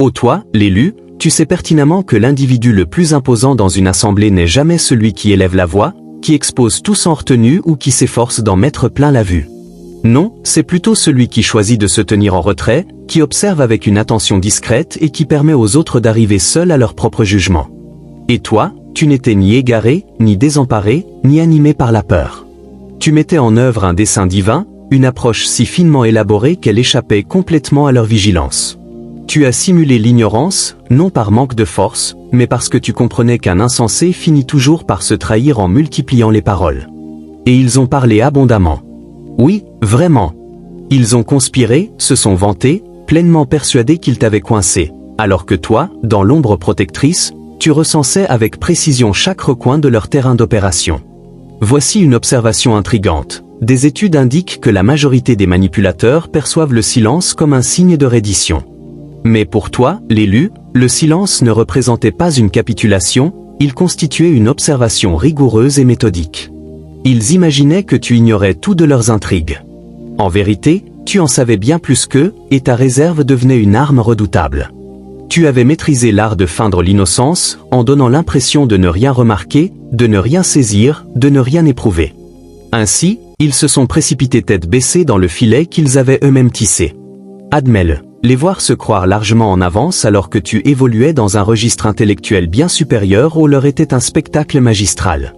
Ô toi, l'élu, tu sais pertinemment que l'individu le plus imposant dans une assemblée n'est jamais celui qui élève la voix, qui expose tout sans retenue ou qui s'efforce d'en mettre plein la vue. Non, c'est plutôt celui qui choisit de se tenir en retrait, qui observe avec une attention discrète et qui permet aux autres d'arriver seuls à leur propre jugement. Et toi, tu n'étais ni égaré, ni désemparé, ni animé par la peur. Tu mettais en œuvre un dessein divin, une approche si finement élaborée qu'elle échappait complètement à leur vigilance. Tu as simulé l'ignorance, non par manque de force, mais parce que tu comprenais qu'un insensé finit toujours par se trahir en multipliant les paroles. Et ils ont parlé abondamment. Oui, vraiment. Ils ont conspiré, se sont vantés, pleinement persuadés qu'ils t'avaient coincé, alors que toi, dans l'ombre protectrice, tu recensais avec précision chaque recoin de leur terrain d'opération. Voici une observation intrigante. Des études indiquent que la majorité des manipulateurs perçoivent le silence comme un signe de reddition. Mais pour toi, l'élu, le silence ne représentait pas une capitulation, il constituait une observation rigoureuse et méthodique. Ils imaginaient que tu ignorais tout de leurs intrigues. En vérité, tu en savais bien plus qu'eux, et ta réserve devenait une arme redoutable. Tu avais maîtrisé l'art de feindre l'innocence, en donnant l'impression de ne rien remarquer, de ne rien saisir, de ne rien éprouver. Ainsi, ils se sont précipités tête baissée dans le filet qu'ils avaient eux-mêmes tissé. Admets-le, les voir se croire largement en avance alors que tu évoluais dans un registre intellectuel bien supérieur où leur était un spectacle magistral.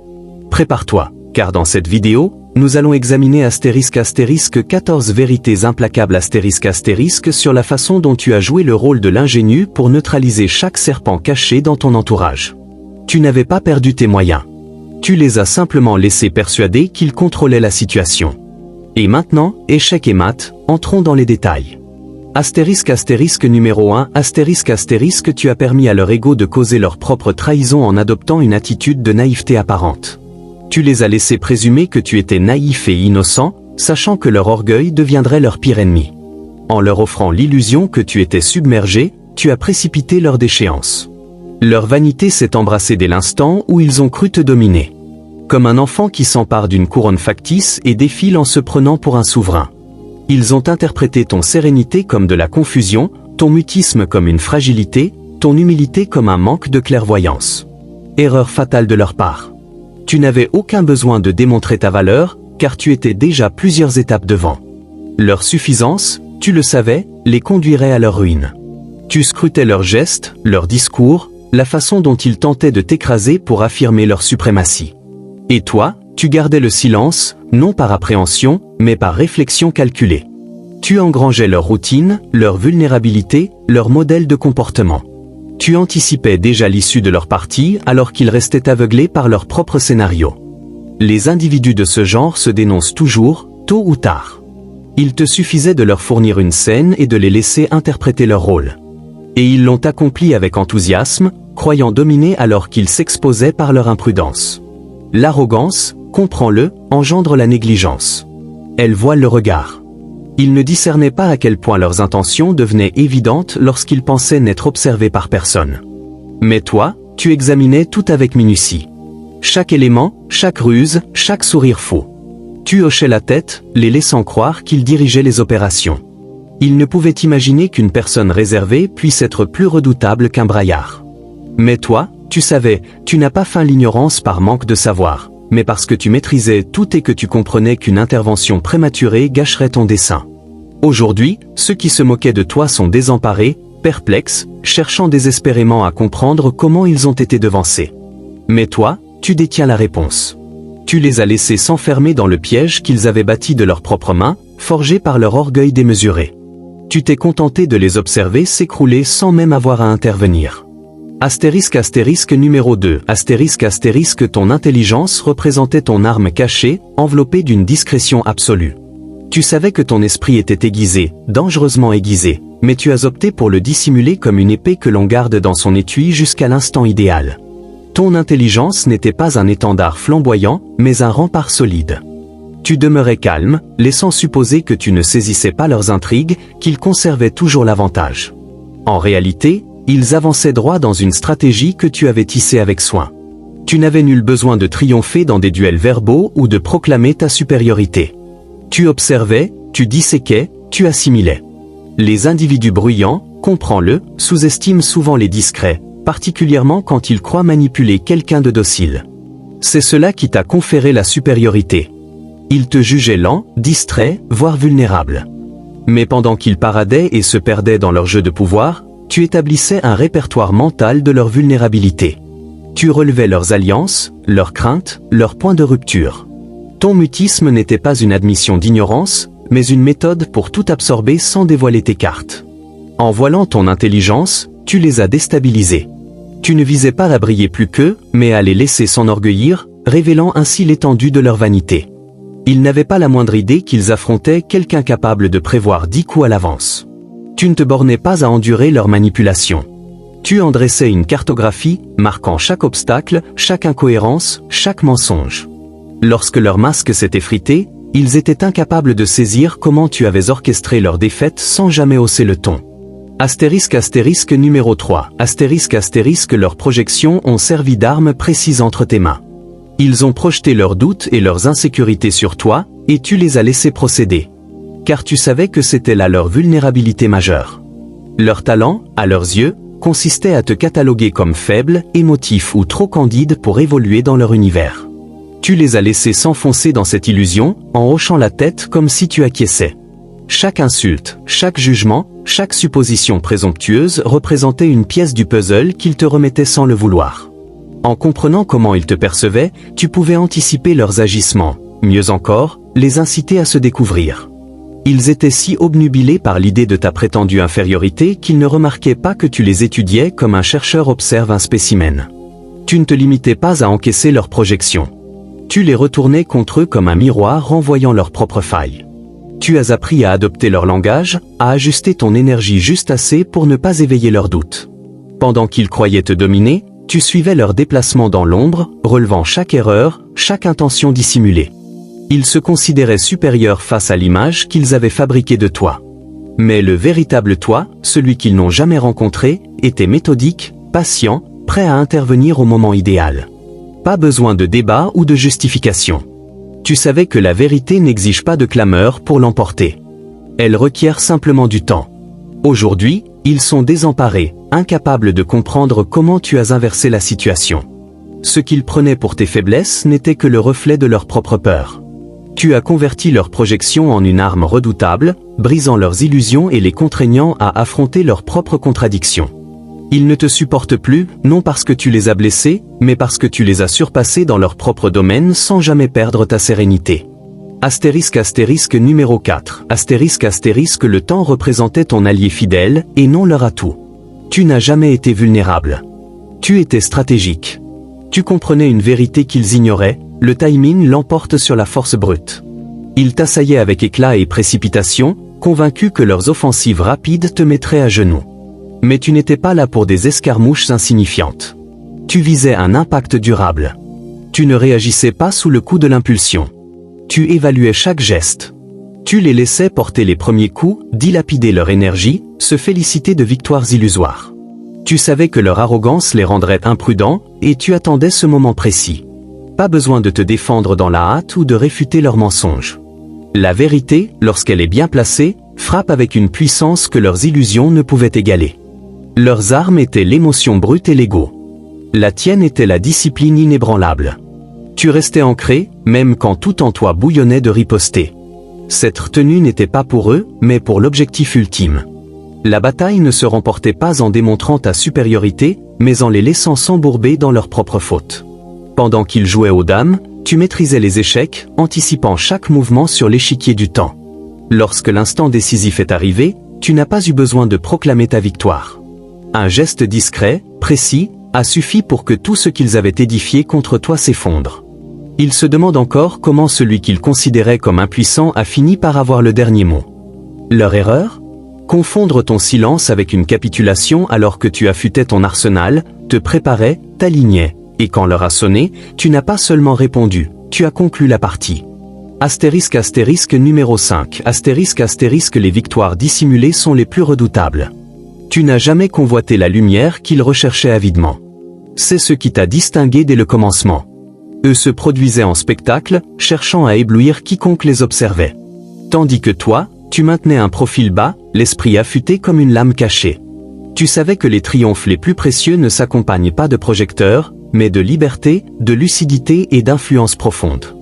Prépare-toi, car dans cette vidéo, nous allons examiner * 14 vérités implacables * sur la façon dont tu as joué le rôle de l'ingénu pour neutraliser chaque serpent caché dans ton entourage. Tu n'avais pas perdu tes moyens. Tu les as simplement laissés persuader qu'ils contrôlaient la situation. Et maintenant, échec et mat, entrons dans les détails. * numéro 1 * tu as permis à leur ego de causer leur propre trahison en adoptant une attitude de naïveté apparente. Tu les as laissés présumer que tu étais naïf et innocent, sachant que leur orgueil deviendrait leur pire ennemi. En leur offrant l'illusion que tu étais submergé, tu as précipité leur déchéance. Leur vanité s'est embrassée dès l'instant où ils ont cru te dominer. Comme un enfant qui s'empare d'une couronne factice et défile en se prenant pour un souverain. Ils ont interprété ton sérénité comme de la confusion, ton mutisme comme une fragilité, ton humilité comme un manque de clairvoyance. Erreur fatale de leur part. Tu n'avais aucun besoin de démontrer ta valeur, car tu étais déjà plusieurs étapes devant. Leur suffisance, tu le savais, les conduirait à leur ruine. Tu scrutais leurs gestes, leurs discours, la façon dont ils tentaient de t'écraser pour affirmer leur suprématie. Et toi, tu gardais le silence, non par appréhension, mais par réflexion calculée. Tu engrangeais leur routine, leur vulnérabilité, leur modèle de comportement. Tu anticipais déjà l'issue de leur partie alors qu'ils restaient aveuglés par leur propre scénario. Les individus de ce genre se dénoncent toujours, tôt ou tard. Il te suffisait de leur fournir une scène et de les laisser interpréter leur rôle. Et ils l'ont accompli avec enthousiasme, croyant dominer alors qu'ils s'exposaient par leur imprudence. L'arrogance, comprends-le, engendre la négligence. Elle voile le regard. Ils ne discernaient pas à quel point leurs intentions devenaient évidentes lorsqu'ils pensaient n'être observés par personne. Mais toi, tu examinais tout avec minutie. Chaque élément, chaque ruse, chaque sourire faux. Tu hochais la tête, les laissant croire qu'ils dirigeaient les opérations. Ils ne pouvaient imaginer qu'une personne réservée puisse être plus redoutable qu'un braillard. Mais toi, tu savais, tu n'as pas feint l'ignorance par manque de savoir, mais parce que tu maîtrisais tout et que tu comprenais qu'une intervention prématurée gâcherait ton dessein. Aujourd'hui, ceux qui se moquaient de toi sont désemparés, perplexes, cherchant désespérément à comprendre comment ils ont été devancés. Mais toi, tu détiens la réponse. Tu les as laissés s'enfermer dans le piège qu'ils avaient bâti de leurs propres mains, forgé par leur orgueil démesuré. Tu t'es contenté de les observer s'écrouler sans même avoir à intervenir. * numéro 2 * ton intelligence représentait ton arme cachée, enveloppée d'une discrétion absolue. Tu savais que ton esprit était aiguisé, dangereusement aiguisé, mais tu as opté pour le dissimuler comme une épée que l'on garde dans son étui jusqu'à l'instant idéal. Ton intelligence n'était pas un étendard flamboyant, mais un rempart solide. Tu demeurais calme, laissant supposer que tu ne saisissais pas leurs intrigues, qu'ils conservaient toujours l'avantage. En réalité, ils avançaient droit dans une stratégie que tu avais tissée avec soin. Tu n'avais nul besoin de triompher dans des duels verbaux ou de proclamer ta supériorité. Tu observais, tu disséquais, tu assimilais. Les individus bruyants, Comprends-le, sous-estime souvent les discrets, particulièrement quand ils croient manipuler quelqu'un de docile. C'est cela qui t'a conféré la supériorité. Ils te jugeaient lent, distrait, voire vulnérable. Mais pendant qu'ils paradaient et se perdaient dans leur jeu de pouvoir, tu établissais un répertoire mental de leur vulnérabilité. Tu relevais leurs alliances, leurs craintes, leurs points de rupture. Ton mutisme n'était pas une admission d'ignorance, mais une méthode pour tout absorber sans dévoiler tes cartes. En voilant ton intelligence, tu les as déstabilisés. Tu ne visais pas à briller plus qu'eux, mais à les laisser s'enorgueillir, révélant ainsi l'étendue de leur vanité. Ils n'avaient pas la moindre idée qu'ils affrontaient quelqu'un capable de prévoir 10 coups à l'avance. Tu ne te bornais pas à endurer leur manipulation. Tu en dressais une cartographie, marquant chaque obstacle, chaque incohérence, chaque mensonge. Lorsque leur masque s'était effrité, ils étaient incapables de saisir comment tu avais orchestré leur défaite sans jamais hausser le ton. Astérisque numéro 3. Astérisque leurs projections ont servi d'arme précise entre tes mains. Ils ont projeté leurs doutes et leurs insécurités sur toi, et tu les as laissés procéder. Car tu savais que c'était là leur vulnérabilité majeure. Leur talent, à leurs yeux, consistait à te cataloguer comme faible, émotif ou trop candide pour évoluer dans leur univers. Tu les as laissés s'enfoncer dans cette illusion, en hochant la tête comme si tu acquiesçais. Chaque insulte, chaque jugement, chaque supposition présomptueuse représentait une pièce du puzzle qu'ils te remettaient sans le vouloir. En comprenant comment ils te percevaient, tu pouvais anticiper leurs agissements, mieux encore, les inciter à se découvrir. Ils étaient si obnubilés par l'idée de ta prétendue infériorité qu'ils ne remarquaient pas que tu les étudiais comme un chercheur observe un spécimen. Tu ne te limitais pas à encaisser leurs projections. Tu les retournais contre eux comme un miroir renvoyant leurs propres failles. Tu as appris à adopter leur langage, à ajuster ton énergie juste assez pour ne pas éveiller leurs doutes. Pendant qu'ils croyaient te dominer, tu suivais leurs déplacements dans l'ombre, relevant chaque erreur, chaque intention dissimulée. Ils se considéraient supérieurs face à l'image qu'ils avaient fabriquée de toi. Mais le véritable toi, celui qu'ils n'ont jamais rencontré, était méthodique, patient, prêt à intervenir au moment idéal. Pas besoin de débat ou de justification. Tu savais que la vérité n'exige pas de clameur pour l'emporter. Elle requiert simplement du temps. Aujourd'hui, ils sont désemparés, incapables de comprendre comment tu as inversé la situation. Ce qu'ils prenaient pour tes faiblesses n'était que le reflet de leur propre peur. Tu as converti leurs projections en une arme redoutable, brisant leurs illusions et les contraignant à affronter leurs propres contradictions. Ils ne te supportent plus, non parce que tu les as blessés, mais parce que tu les as surpassés dans leur propre domaine sans jamais perdre ta sérénité. Astérisque numéro 4. Astérisque le temps représentait ton allié fidèle, et non leur atout. Tu n'as jamais été vulnérable. Tu étais stratégique. Tu comprenais une vérité qu'ils ignoraient, le timing l'emporte sur la force brute. Ils t'assaillaient avec éclat et précipitation, convaincus que leurs offensives rapides te mettraient à genoux. Mais tu n'étais pas là pour des escarmouches insignifiantes. Tu visais un impact durable. Tu ne réagissais pas sous le coup de l'impulsion. Tu évaluais chaque geste. Tu les laissais porter les premiers coups, dilapider leur énergie, se féliciter de victoires illusoires. Tu savais que leur arrogance les rendrait imprudents, et tu attendais ce moment précis. Pas besoin de te défendre dans la hâte ou de réfuter leurs mensonges. La vérité, lorsqu'elle est bien placée, frappe avec une puissance que leurs illusions ne pouvaient égaler. Leurs armes étaient l'émotion brute et l'ego. La tienne était la discipline inébranlable. Tu restais ancré, même quand tout en toi bouillonnait de riposter. Cette retenue n'était pas pour eux, mais pour l'objectif ultime. La bataille ne se remportait pas en démontrant ta supériorité, mais en les laissant s'embourber dans leurs propres fautes. Pendant qu'ils jouaient aux dames, tu maîtrisais les échecs, anticipant chaque mouvement sur l'échiquier du temps. Lorsque l'instant décisif est arrivé, tu n'as pas eu besoin de proclamer ta victoire. Un geste discret, précis, a suffi pour que tout ce qu'ils avaient édifié contre toi s'effondre. Ils se demandent encore comment celui qu'ils considéraient comme impuissant a fini par avoir le dernier mot. Leur erreur ? Confondre ton silence avec une capitulation alors que tu affûtais ton arsenal, te préparais, t'alignais, et quand l'heure a sonné, tu n'as pas seulement répondu, tu as conclu la partie. Astérisque numéro 5. Astérisque les victoires dissimulées sont les plus redoutables. Tu n'as jamais convoité la lumière qu'ils recherchaient avidement. C'est ce qui t'a distingué dès le commencement. Eux se produisaient en spectacle, cherchant à éblouir quiconque les observait. Tandis que toi, tu maintenais un profil bas, l'esprit affûté comme une lame cachée. Tu savais que les triomphes les plus précieux ne s'accompagnent pas de projecteurs, mais de liberté, de lucidité et d'influence profonde.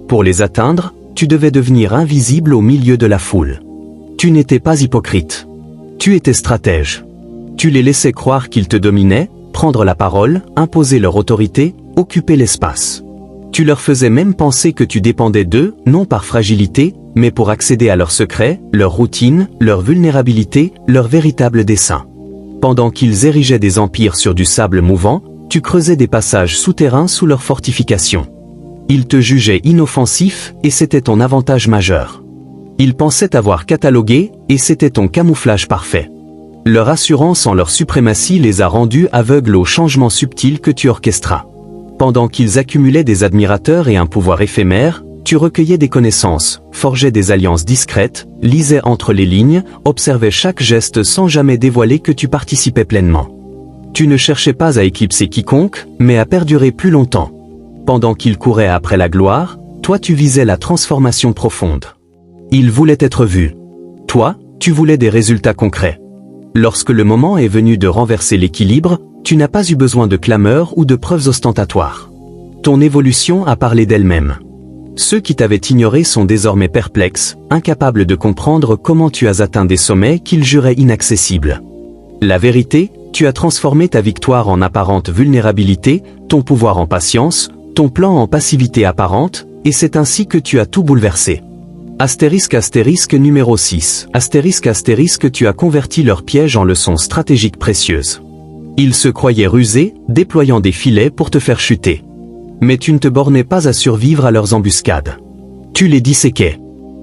Pour les atteindre, tu devais devenir invisible au milieu de la foule. Tu n'étais pas hypocrite. Tu étais stratège. Tu les laissais croire qu'ils te dominaient, prendre la parole, imposer leur autorité, occuper l'espace. Tu leur faisais même penser que tu dépendais d'eux, non par fragilité, mais pour accéder à leurs secrets, leurs routines, leur vulnérabilité, leur véritable dessein. Pendant qu'ils érigeaient des empires sur du sable mouvant, tu creusais des passages souterrains sous leurs fortifications. Ils te jugeaient inoffensif, et c'était ton avantage majeur. Ils pensaient t'avoir catalogué, et c'était ton camouflage parfait. Leur assurance en leur suprématie les a rendus aveugles aux changements subtils que tu orchestras. Pendant qu'ils accumulaient des admirateurs et un pouvoir éphémère, tu recueillais des connaissances, forgeais des alliances discrètes, lisais entre les lignes, observais chaque geste sans jamais dévoiler que tu participais pleinement. Tu ne cherchais pas à éclipser quiconque, mais à perdurer plus longtemps. Pendant qu'ils couraient après la gloire, toi tu visais la transformation profonde. Ils voulaient être vus. Toi, tu voulais des résultats concrets. Lorsque le moment est venu de renverser l'équilibre, tu n'as pas eu besoin de clameurs ou de preuves ostentatoires. Ton évolution a parlé d'elle-même. Ceux qui t'avaient ignoré sont désormais perplexes, incapables de comprendre comment tu as atteint des sommets qu'ils juraient inaccessibles. La vérité, tu as transformé ta victoire en apparente vulnérabilité, ton pouvoir en patience, ton plan en passivité apparente, et c'est ainsi que tu as tout bouleversé. Astérisque numéro 6. Astérisque tu as converti leurs pièges en leçons stratégiques précieuses. Ils se croyaient rusés, déployant des filets pour te faire chuter. Mais tu ne te bornais pas à survivre à leurs embuscades. Tu les disséquais.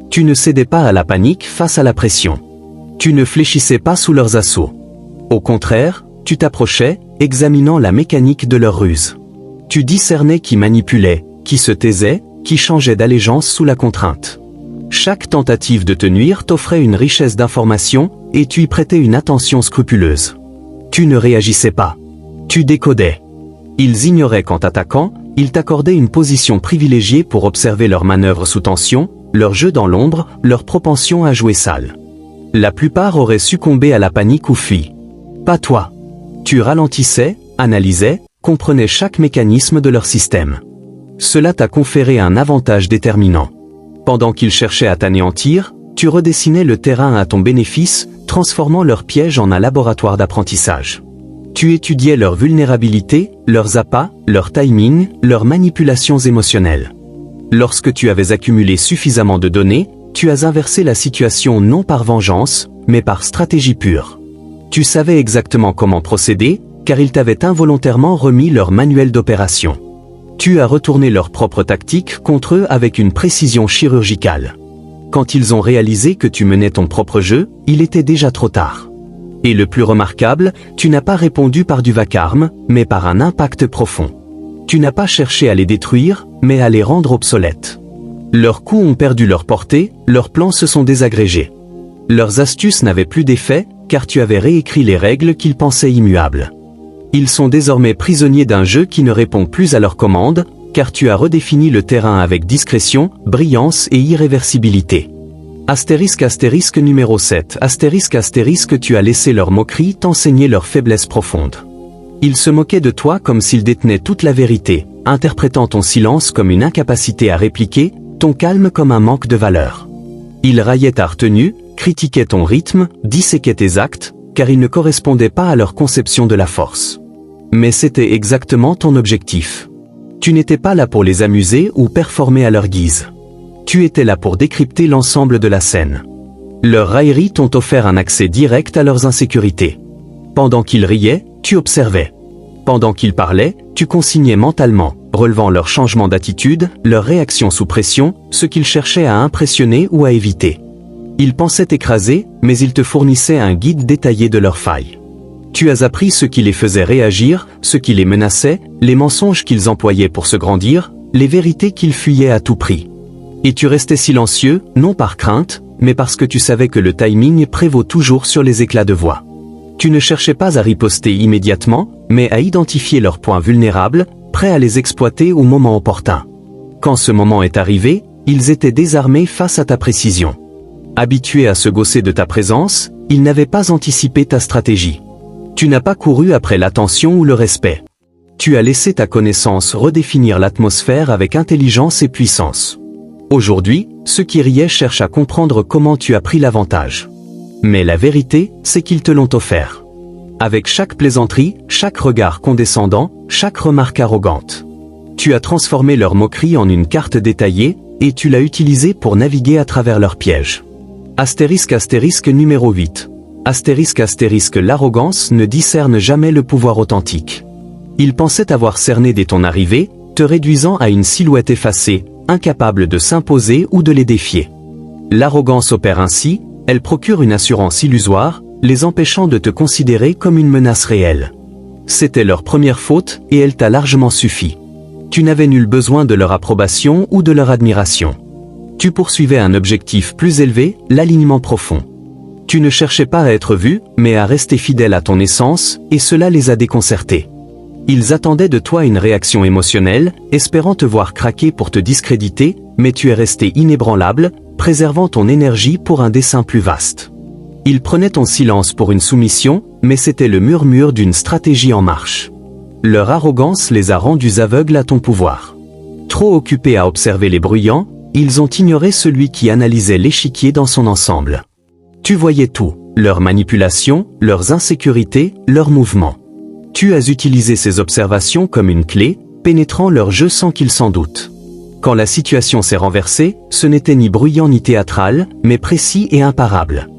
Tu ne cédais pas à la panique face à la pression. Tu ne fléchissais pas sous leurs assauts. Au contraire, tu t'approchais, examinant la mécanique de leurs ruses. Tu discernais qui manipulait, qui se taisait, qui changeait d'allégeance sous la contrainte. Chaque tentative de te nuire t'offrait une richesse d'informations, et tu y prêtais une attention scrupuleuse. Tu ne réagissais pas. Tu décodais. Ils ignoraient qu'en t'attaquant, ils t'accordaient une position privilégiée pour observer leurs manœuvres sous tension, leurs jeux dans l'ombre, leur propension à jouer sale. La plupart auraient succombé à la panique ou fui. Pas toi. Tu ralentissais, analysais, comprenais chaque mécanisme de leur système. Cela t'a conféré un avantage déterminant. Pendant qu'ils cherchaient à t'anéantir, tu redessinais le terrain à ton bénéfice, transformant leurs pièges en un laboratoire d'apprentissage. Tu étudiais leurs vulnérabilités, leurs appâts, leur timing, leurs manipulations émotionnelles. Lorsque tu avais accumulé suffisamment de données, tu as inversé la situation non par vengeance, mais par stratégie pure. Tu savais exactement comment procéder, car ils t'avaient involontairement remis leur manuel d'opération. Tu as retourné leurs propres tactiques contre eux avec une précision chirurgicale. Quand ils ont réalisé que tu menais ton propre jeu, il était déjà trop tard. Et le plus remarquable, tu n'as pas répondu par du vacarme, mais par un impact profond. Tu n'as pas cherché à les détruire, mais à les rendre obsolètes. Leurs coups ont perdu leur portée, leurs plans se sont désagrégés. Leurs astuces n'avaient plus d'effet, car tu avais réécrit les règles qu'ils pensaient immuables. Ils sont désormais prisonniers d'un jeu qui ne répond plus à leurs commandes, car tu as redéfini le terrain avec discrétion, brillance et irréversibilité. Numéro 7. Tu as laissé leur moquerie t'enseigner leur faiblesse profonde. Ils se moquaient de toi comme s'ils détenaient toute la vérité, interprétant ton silence comme une incapacité à répliquer, ton calme comme un manque de valeur. Ils raillaient ta retenue, critiquaient ton rythme, disséquaient tes actes, car ils ne correspondaient pas à leur conception de la force. Mais c'était exactement ton objectif. Tu n'étais pas là pour les amuser ou performer à leur guise. Tu étais là pour décrypter l'ensemble de la scène. Leurs railleries t'ont offert un accès direct à leurs insécurités. Pendant qu'ils riaient, tu observais. Pendant qu'ils parlaient, tu consignais mentalement, relevant leurs changements d'attitude, leurs réactions sous pression, ce qu'ils cherchaient à impressionner ou à éviter. Ils pensaient t'écraser, mais ils te fournissaient un guide détaillé de leurs failles. Tu as appris ce qui les faisait réagir, ce qui les menaçait, les mensonges qu'ils employaient pour se grandir, les vérités qu'ils fuyaient à tout prix. Et tu restais silencieux, non par crainte, mais parce que tu savais que le timing prévaut toujours sur les éclats de voix. Tu ne cherchais pas à riposter immédiatement, mais à identifier leurs points vulnérables, prêts à les exploiter au moment opportun. Quand ce moment est arrivé, ils étaient désarmés face à ta précision. Habitués à se gausser de ta présence, ils n'avaient pas anticipé ta stratégie. Tu n'as pas couru après l'attention ou le respect. Tu as laissé ta connaissance redéfinir l'atmosphère avec intelligence et puissance. Aujourd'hui, ceux qui riaient cherchent à comprendre comment tu as pris l'avantage. Mais la vérité, c'est qu'ils te l'ont offert. Avec chaque plaisanterie, chaque regard condescendant, chaque remarque arrogante. Tu as transformé leur moquerie en une carte détaillée, et tu l'as utilisée pour naviguer à travers leurs pièges. Astérisque numéro 8. L'arrogance ne discerne jamais le pouvoir authentique. Ils pensaient avoir cerné dès ton arrivée, te réduisant à une silhouette effacée, incapable de s'imposer ou de les défier. L'arrogance opère ainsi, elle procure une assurance illusoire, les empêchant de te considérer comme une menace réelle. C'était leur première faute et elle t'a largement suffi. Tu n'avais nul besoin de leur approbation ou de leur admiration. Tu poursuivais un objectif plus élevé, l'alignement profond. Tu ne cherchais pas à être vu, mais à rester fidèle à ton essence, et cela les a déconcertés. Ils attendaient de toi une réaction émotionnelle, espérant te voir craquer pour te discréditer, mais tu es resté inébranlable, préservant ton énergie pour un dessein plus vaste. Ils prenaient ton silence pour une soumission, mais c'était le murmure d'une stratégie en marche. Leur arrogance les a rendus aveugles à ton pouvoir. Trop occupés à observer les bruyants, ils ont ignoré celui qui analysait l'échiquier dans son ensemble. Tu voyais tout, leurs manipulations, leurs insécurités, leurs mouvements. Tu as utilisé ces observations comme une clé, pénétrant leur jeu sans qu'ils s'en doutent. Quand la situation s'est renversée, ce n'était ni bruyant ni théâtral, mais précis et imparable.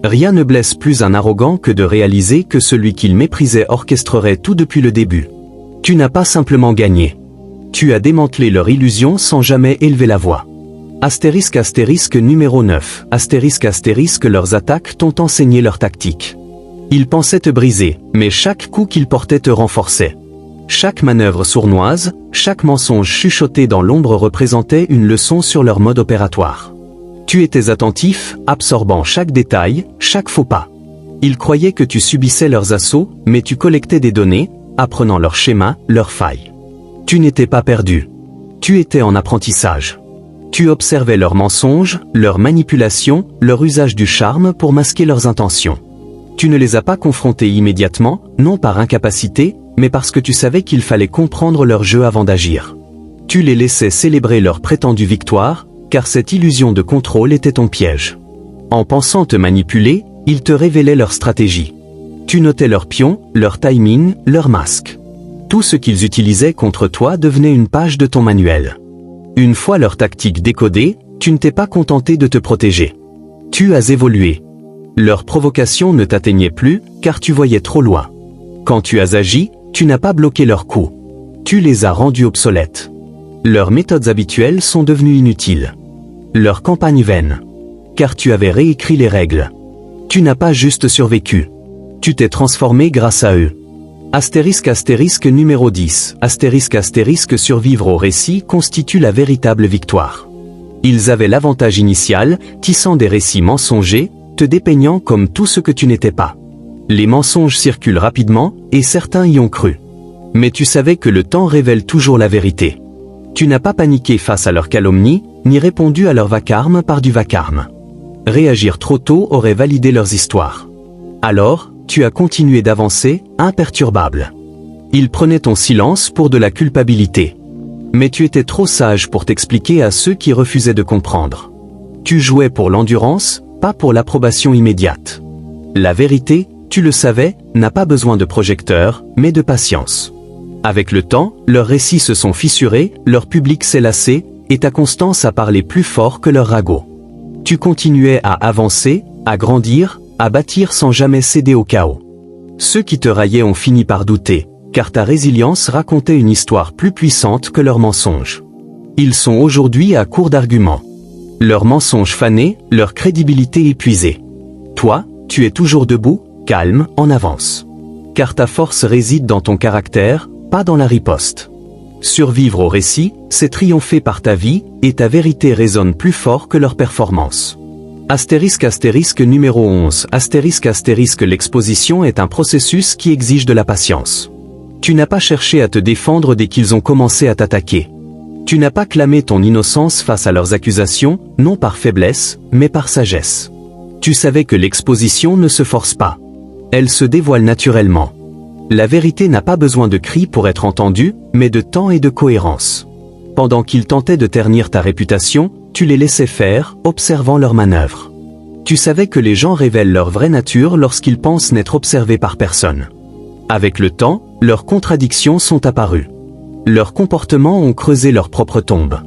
Rien ne blesse plus un arrogant que de réaliser que celui qu'il méprisait orchestrerait tout depuis le début. Tu n'as pas simplement gagné. Tu as démantelé leur illusion sans jamais élever la voix. Numéro 9. Leurs attaques t'ont enseigné leur tactique. Ils pensaient te briser, mais chaque coup qu'ils portaient te renforçait. Chaque manœuvre sournoise, chaque mensonge chuchoté dans l'ombre représentait une leçon sur leur mode opératoire. Tu étais attentif, absorbant chaque détail, chaque faux pas. Ils croyaient que tu subissais leurs assauts, mais tu collectais des données, apprenant leurs schémas, leurs failles. Tu n'étais pas perdu. Tu étais en apprentissage. Tu observais leurs mensonges, leurs manipulations, leur usage du charme pour masquer leurs intentions. Tu ne les as pas confrontés immédiatement, non par incapacité, mais parce que tu savais qu'il fallait comprendre leur jeu avant d'agir. Tu les laissais célébrer leur prétendue victoire, car cette illusion de contrôle était ton piège. En pensant te manipuler, ils te révélaient leur stratégie. Tu notais leurs pions, leur timing, leurs masques. Tout ce qu'ils utilisaient contre toi devenait une page de ton manuel. Une fois leur tactique décodée, tu ne t'es pas contenté de te protéger. Tu as évolué. Leur provocation ne t'atteignait plus, car tu voyais trop loin. Quand tu as agi, tu n'as pas bloqué leurs coups. Tu les as rendus obsolètes. Leurs méthodes habituelles sont devenues inutiles. Leurs campagnes vaines. Car tu avais réécrit les règles. Tu n'as pas juste survécu. Tu t'es transformé grâce à eux. Numéro 10. Survivre au récit constitue la véritable victoire. Ils avaient l'avantage initial, tissant des récits mensongers, te dépeignant comme tout ce que tu n'étais pas. Les mensonges circulent rapidement, et certains y ont cru. Mais tu savais que le temps révèle toujours la vérité. Tu n'as pas paniqué face à leurs calomnies, ni répondu à leur vacarme par du vacarme. Réagir trop tôt aurait validé leurs histoires. Alors, tu as continué d'avancer, imperturbable. Ils prenaient ton silence pour de la culpabilité. Mais tu étais trop sage pour t'expliquer à ceux qui refusaient de comprendre. Tu jouais pour l'endurance, pas pour l'approbation immédiate. La vérité, tu le savais, n'a pas besoin de projecteurs, mais de patience. Avec le temps, leurs récits se sont fissurés, leur public s'est lassé, et ta constance a parlé plus fort que leur ragot. Tu continuais à avancer, à grandir, à bâtir sans jamais céder au chaos. Ceux qui te raillaient ont fini par douter, car ta résilience racontait une histoire plus puissante que leurs mensonges. Ils sont aujourd'hui à court d'arguments. Leurs mensonges fanés, leur crédibilité épuisée. Toi, tu es toujours debout, calme, en avance. Car ta force réside dans ton caractère, pas dans la riposte. Survivre au récit, c'est triompher par ta vie, et ta vérité résonne plus fort que leur performance. Numéro 11. L'exposition est un processus qui exige de la patience. Tu n'as pas cherché à te défendre dès qu'ils ont commencé à t'attaquer. Tu n'as pas clamé ton innocence face à leurs accusations, non par faiblesse, mais par sagesse. Tu savais que l'exposition ne se force pas. Elle se dévoile naturellement. La vérité n'a pas besoin de cris pour être entendue, mais de temps et de cohérence. Pendant qu'ils tentaient de ternir ta réputation, tu les laissais faire, observant leurs manœuvres. Tu savais que les gens révèlent leur vraie nature lorsqu'ils pensent n'être observés par personne. Avec le temps, leurs contradictions sont apparues. Leurs comportements ont creusé leur propre tombe.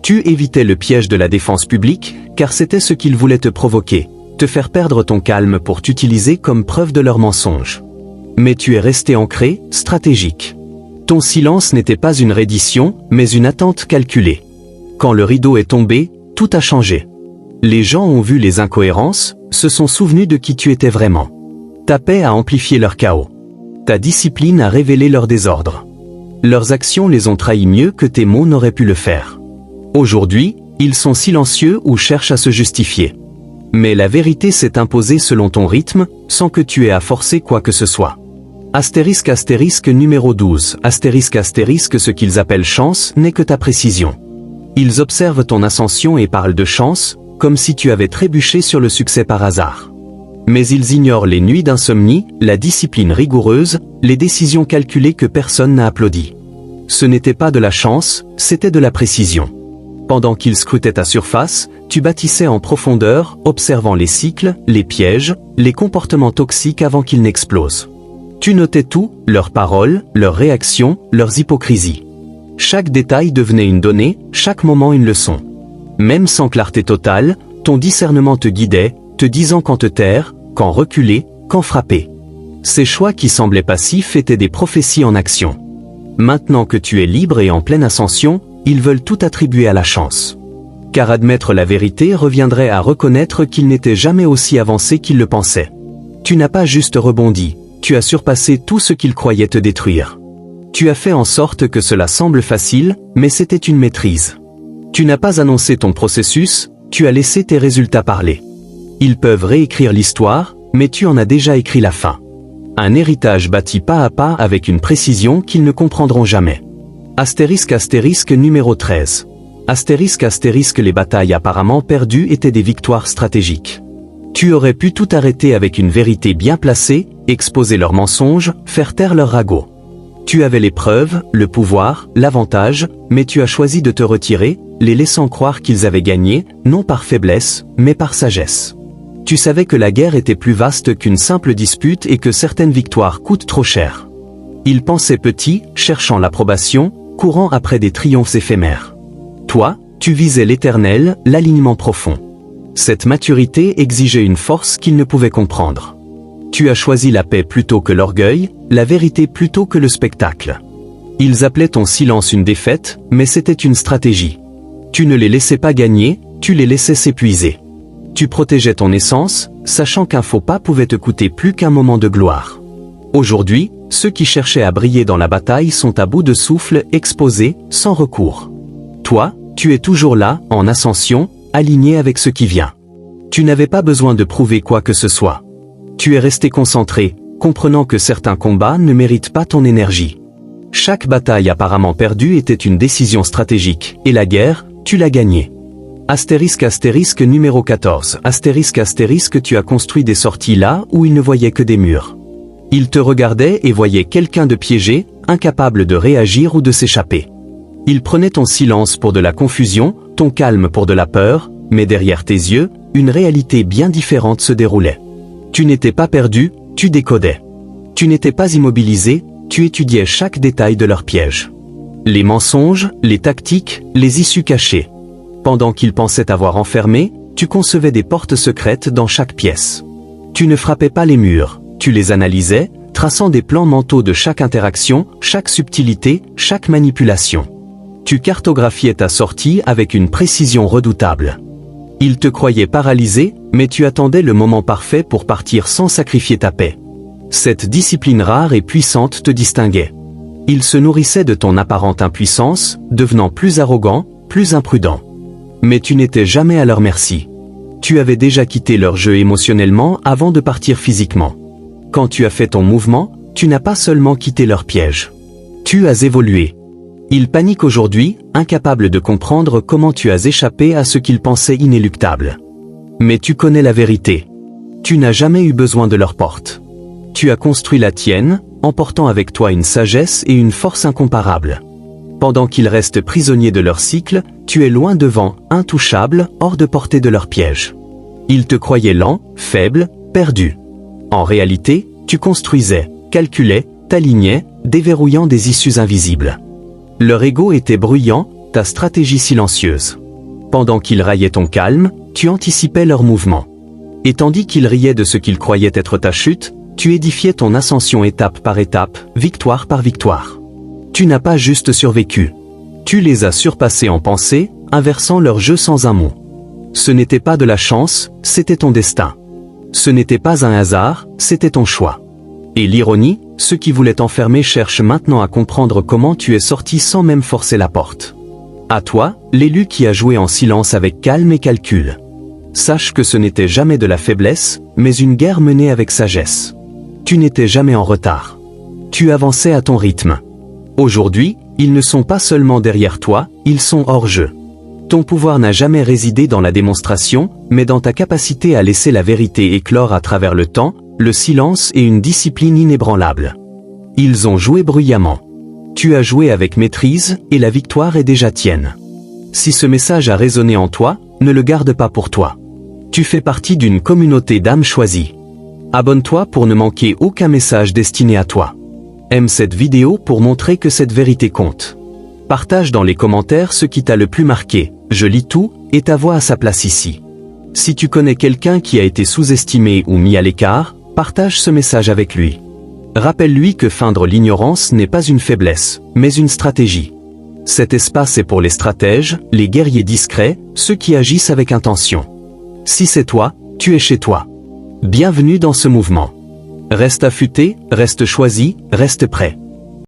Tu évitais le piège de la défense publique, car c'était ce qu'ils voulaient te provoquer, te faire perdre ton calme pour t'utiliser comme preuve de leurs mensonges. Mais tu es resté ancré, stratégique. Ton silence n'était pas une reddition, mais une attente calculée. Quand le rideau est tombé, tout a changé. Les gens ont vu les incohérences, se sont souvenus de qui tu étais vraiment. Ta paix a amplifié leur chaos. Ta discipline a révélé leur désordre. Leurs actions les ont trahis mieux que tes mots n'auraient pu le faire. Aujourd'hui, ils sont silencieux ou cherchent à se justifier. Mais la vérité s'est imposée selon ton rythme, sans que tu aies à forcer quoi que ce soit. Astérisque numéro 12. Astérisque ce qu'ils appellent chance n'est que ta précision. Ils observent ton ascension et parlent de chance, comme si tu avais trébuché sur le succès par hasard. Mais ils ignorent les nuits d'insomnie, la discipline rigoureuse, les décisions calculées que personne n'a applaudies. Ce n'était pas de la chance, c'était de la précision. Pendant qu'ils scrutaient ta surface, tu bâtissais en profondeur, observant les cycles, les pièges, les comportements toxiques avant qu'ils n'explosent. Tu notais tout, leurs paroles, leurs réactions, leurs hypocrisies. Chaque détail devenait une donnée, chaque moment une leçon. Même sans clarté totale, ton discernement te guidait, te disant quand te taire, quand reculer, quand frapper. Ces choix qui semblaient passifs étaient des prophéties en action. Maintenant que tu es libre et en pleine ascension, ils veulent tout attribuer à la chance. Car admettre la vérité reviendrait à reconnaître qu'ils n'étaient jamais aussi avancés qu'ils le pensaient. Tu n'as pas juste rebondi, tu as surpassé tout ce qu'ils croyaient te détruire. Tu as fait en sorte que cela semble facile, mais c'était une maîtrise. Tu n'as pas annoncé ton processus, tu as laissé tes résultats parler. Ils peuvent réécrire l'histoire, mais tu en as déjà écrit la fin. Un héritage bâti pas à pas avec une précision qu'ils ne comprendront jamais. Astérisque numéro 13. Astérisque les batailles apparemment perdues étaient des victoires stratégiques. Tu aurais pu tout arrêter avec une vérité bien placée, exposer leurs mensonges, faire taire leurs ragots. Tu avais les preuves, le pouvoir, l'avantage, mais tu as choisi de te retirer, les laissant croire qu'ils avaient gagné, non par faiblesse, mais par sagesse. Tu savais que la guerre était plus vaste qu'une simple dispute et que certaines victoires coûtent trop cher. Ils pensaient petit, cherchant l'approbation, courant après des triomphes éphémères. Toi, tu visais l'éternel, l'alignement profond. Cette maturité exigeait une force qu'ils ne pouvaient comprendre. Tu as choisi la paix plutôt que l'orgueil, la vérité plutôt que le spectacle. Ils appelaient ton silence une défaite, mais c'était une stratégie. Tu ne les laissais pas gagner, tu les laissais s'épuiser. Tu protégeais ton essence, sachant qu'un faux pas pouvait te coûter plus qu'un moment de gloire. Aujourd'hui, ceux qui cherchaient à briller dans la bataille sont à bout de souffle, exposés, sans recours. Toi, tu es toujours là, en ascension, aligné avec ce qui vient. Tu n'avais pas besoin de prouver quoi que ce soit. Tu es resté concentré, comprenant que certains combats ne méritent pas ton énergie. Chaque bataille apparemment perdue était une décision stratégique, et la guerre, tu l'as gagnée. Astérisque numéro 14. Astérisque tu as construit des sorties là où ils ne voyaient que des murs. Ils te regardaient et voyaient quelqu'un de piégé, incapable de réagir ou de s'échapper. Ils prenaient ton silence pour de la confusion, ton calme pour de la peur, mais derrière tes yeux, une réalité bien différente se déroulait. Tu n'étais pas perdu, tu décodais. Tu n'étais pas immobilisé, tu étudiais chaque détail de leur piège. Les mensonges, les tactiques, les issues cachées. Pendant qu'ils pensaient avoir enfermé, tu concevais des portes secrètes dans chaque pièce. Tu ne frappais pas les murs, tu les analysais, traçant des plans mentaux de chaque interaction, chaque subtilité, chaque manipulation. Tu cartographiais ta sortie avec une précision redoutable. Ils te croyaient paralysé, mais tu attendais le moment parfait pour partir sans sacrifier ta paix. Cette discipline rare et puissante te distinguait. Ils se nourrissaient de ton apparente impuissance, devenant plus arrogant, plus imprudent. Mais tu n'étais jamais à leur merci. Tu avais déjà quitté leur jeu émotionnellement avant de partir physiquement. Quand tu as fait ton mouvement, tu n'as pas seulement quitté leur piège. Tu as évolué. Ils paniquent aujourd'hui, incapables de comprendre comment tu as échappé à ce qu'ils pensaient inéluctable. Mais tu connais la vérité. Tu n'as jamais eu besoin de leur porte. tu as construit la tienne, emportant avec toi une sagesse et une force incomparables. Pendant qu'ils restent prisonniers de leur cycle, tu es loin devant, intouchable, hors de portée de leurs pièges. Ils te croyaient lent, faible, perdu. En réalité, tu construisais, calculais, t'alignais, déverrouillant des issues invisibles. Leur ego était bruyant, ta stratégie silencieuse. Pendant qu'ils raillaient ton calme, tu anticipais leurs mouvements. Et tandis qu'ils riaient de ce qu'ils croyaient être ta chute, tu édifiais ton ascension étape par étape, victoire par victoire. Tu n'as pas juste survécu. Tu les as surpassés en pensée, inversant leur jeu sans un mot. Ce n'était pas de la chance, c'était ton destin. Ce n'était pas un hasard, c'était ton choix. Et l'ironie, ceux qui voulaient t'enfermer cherchent maintenant à comprendre comment tu es sorti sans même forcer la porte. À toi, l'élu qui a joué en silence avec calme et calcul. Sache que ce n'était jamais de la faiblesse, mais une guerre menée avec sagesse. Tu n'étais jamais en retard. Tu avançais à ton rythme. Aujourd'hui, ils ne sont pas seulement derrière toi, ils sont hors jeu. Ton pouvoir n'a jamais résidé dans la démonstration, mais dans ta capacité à laisser la vérité éclore à travers le temps, le silence et une discipline inébranlable. Ils ont joué bruyamment. Tu as joué avec maîtrise, et la victoire est déjà tienne. Si ce message a résonné en toi, ne le garde pas pour toi. Tu fais partie d'une communauté d'âmes choisies. Abonne-toi pour ne manquer aucun message destiné à toi. Aime cette vidéo pour montrer que cette vérité compte. Partage dans les commentaires ce qui t'a le plus marqué, je lis tout, et ta voix a sa place ici. Si tu connais quelqu'un qui a été sous-estimé ou mis à l'écart, partage ce message avec lui. Rappelle-lui que feindre l'ignorance n'est pas une faiblesse, mais une stratégie. Cet espace est pour les stratèges, les guerriers discrets, ceux qui agissent avec intention. Si c'est toi, tu es chez toi. Bienvenue dans ce mouvement. Reste affûté, reste choisi, reste prêt.